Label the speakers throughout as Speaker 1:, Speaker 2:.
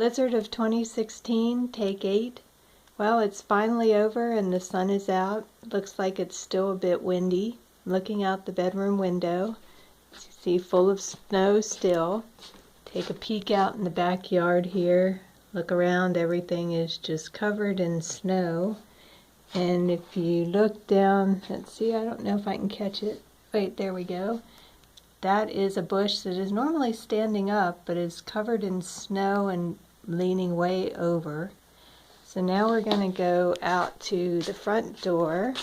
Speaker 1: Blizzard of 2016, take 8. Well, it's finally over and the sun is out. Looks like it's still a bit windy. I'm looking out the bedroom window. See, full of snow still. Take a peek out in the backyard here. Look around, everything is just covered in snow. And if you look down, let's see, I don't know if I can catch it. Wait, there we go. That is a bush that is normally standing up, but is covered in snow and leaning way over. So now we're going to go out to the front door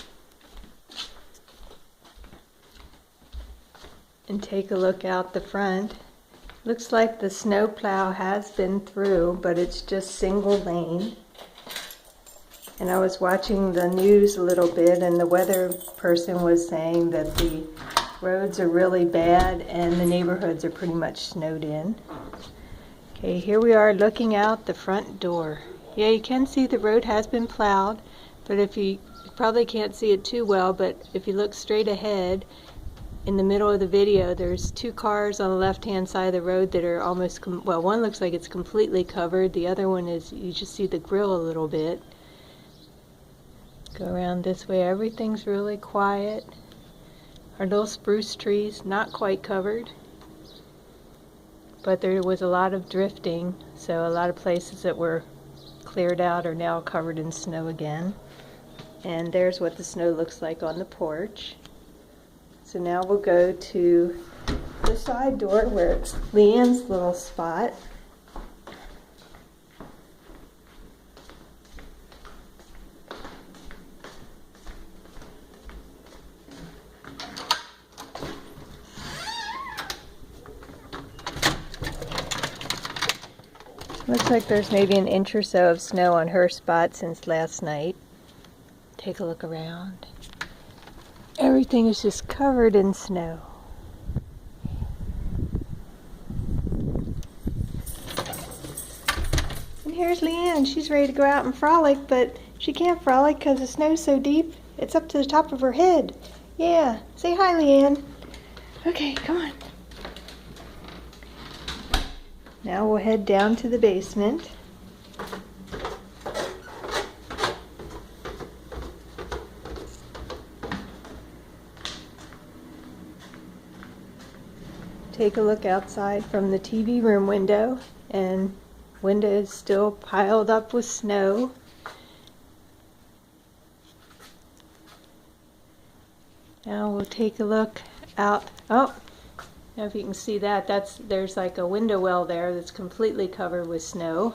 Speaker 1: and take a look out the front. Looks like the snow plow has been through, but it's just single lane. And I was watching the news a little bit, and the weather person was saying that the roads are really bad and the neighborhoods are pretty much snowed in. Okay, here we are looking out the front door. Yeah, you can see the road has been plowed, but if you probably can't see it too well, but if you look straight ahead, in the middle of the video, there's 2 cars on the left-hand side of the road that are almost, well, one looks like it's completely covered. The other one is, you just see the grill a little bit. Go around this way. Everything's really quiet. Our little spruce trees, not quite covered, but there was a lot of drifting, so a lot of places that were cleared out are now covered in snow again. And there's what the snow looks like on the porch. So now we'll go to the side door where it's Leanne's little spot. Looks like there's maybe an inch or so of snow on her spot since last night. Take a look around. Everything is just covered in snow. And here's Leanne. She's ready to go out and frolic, but she can't frolic because the snow's so deep. It's up to the top of her head. Yeah, say hi, Leanne. Okay, come on. Now we'll head down to the basement. Take a look outside from the TV room window, and window is still piled up with snow. Now we'll take a look out. Oh, now if you can see that, there's like a window well there that's completely covered with snow.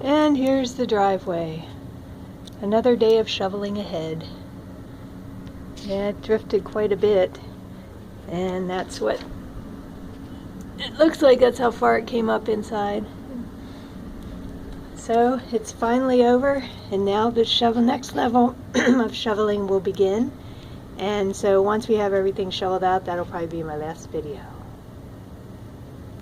Speaker 1: And here's the driveway. Another day of shoveling ahead. Yeah, it drifted quite a bit, and that's what it looks like. That's how far it came up inside. So it's finally over, and now the next level of shoveling will begin. And so once we have everything shoveled out, that'll probably be my last video.